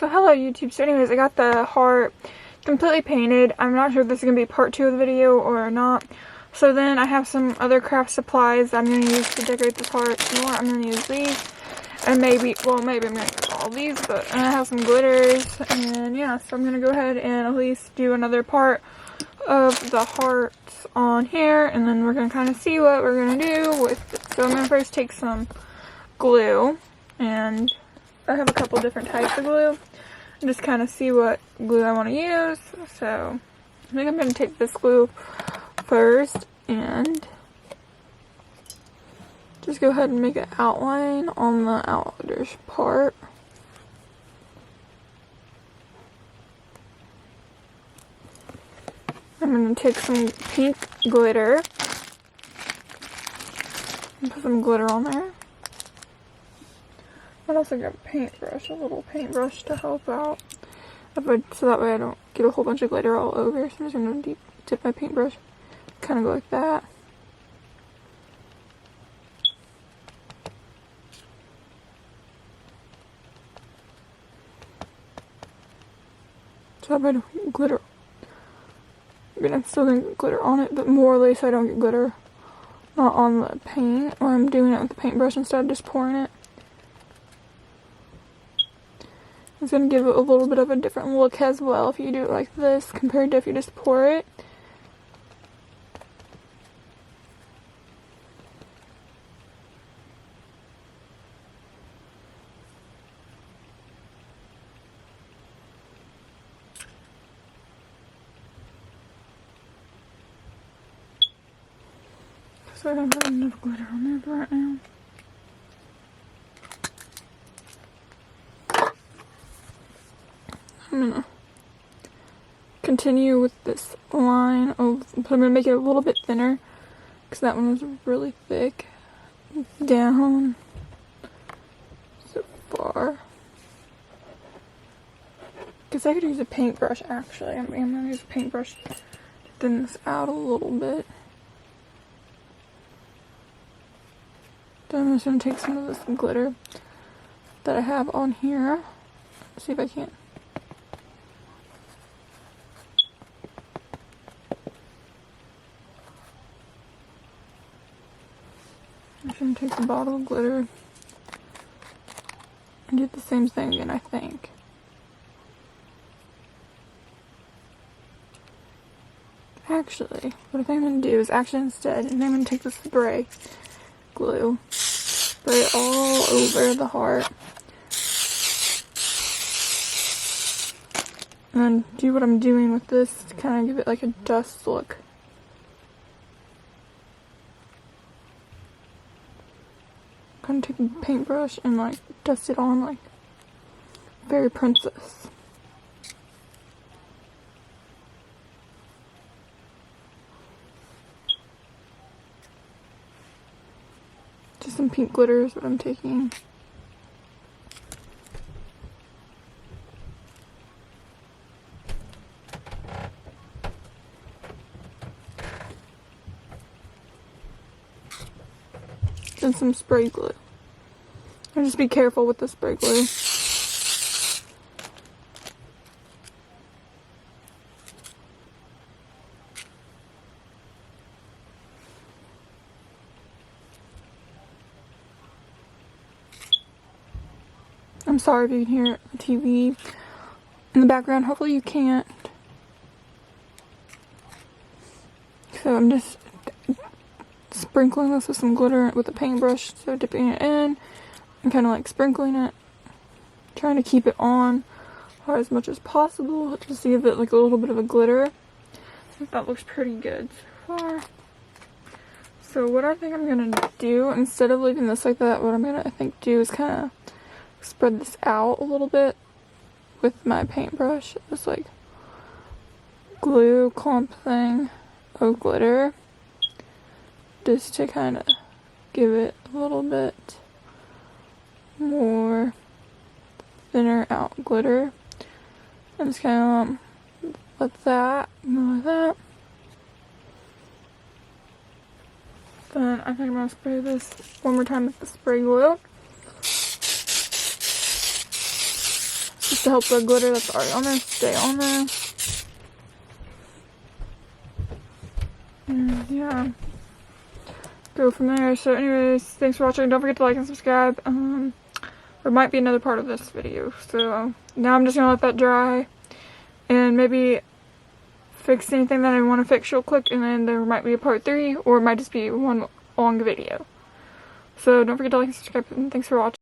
So hello YouTube. So anyways, I got the heart completely painted. I'm not sure if this is going to be part 2 of the video or not. So then I have some other craft supplies I'm going to use to decorate this heart more. I'm going to use these. And maybe I'm going to use all these, but I have some glitters. And yeah, so I'm going to go ahead and at least do another part of the hearts on here. And then we're going to kind of see what we're going to do with it. So I'm going to first take some glue. And I have a couple different types of glue. And just kind of see what glue I want to use. So I think I'm going to take this glue first and just go ahead and make an outline on the outers part. I'm going to take some pink glitter and put some glitter on there. I'd also grab a paintbrush, a little paintbrush to help out. So that way I don't get a whole bunch of glitter all over. So I'm just going to dip my paintbrush, kind of go like that. So I'm going to glitter. I mean, I'm still going to get glitter on it, but more or less so I don't get glitter not on the paint, or I'm doing it with the paintbrush instead of just pouring it. It's going to give it a little bit of a different look as well if you do it like this compared to if you just pour it. So I don't have enough glitter on there for right now. I'm gonna continue with this line of, but I'm gonna make it a little bit thinner because that one was really thick down so far. Because I could use a paintbrush actually. I'm gonna use a paintbrush to thin this out a little bit. Then I'm just gonna take some of this glitter that I have on here. Let's see if I can't. I'm just going to take the bottle of glitter and do the same thing again, I think. Actually, what I think I'm going to do is instead, and I'm going to take the spray glue, spray it all over the heart, and then do what I'm doing with this to kind of give it like a dust look. Kind of take a paintbrush and like dust it on like Fairy Princess. Just some pink glitter is what I'm taking. And some spray glue. And just be careful with the spray glue. I'm sorry if you can hear the TV in the background. Hopefully you can't. So I'm just sprinkling this with some glitter with a paintbrush, so dipping it in and kind of like sprinkling it, trying to keep it on as much as possible to see if it like a little bit of a glitter. I think that looks pretty good so far. So what I think I'm gonna do, instead of leaving this like that, what I'm gonna do is kind of spread this out a little bit with my paintbrush, this like glue clump thing of glitter, just to kind of give it a little bit more thinner out glitter. And just kind of let that go like that. Then I think I'm going to spray this one more time with the spray glue. just to help the glitter that's already on there stay on there. And yeah, go from there. So anyways, thanks for watching. Don't forget to like and subscribe. There might be another part of this video. So now I'm just gonna let that dry and maybe fix anything that I want to fix real quick, and then there might be a part 3, or it might just be one long video. So don't forget to like and subscribe, and thanks for watching.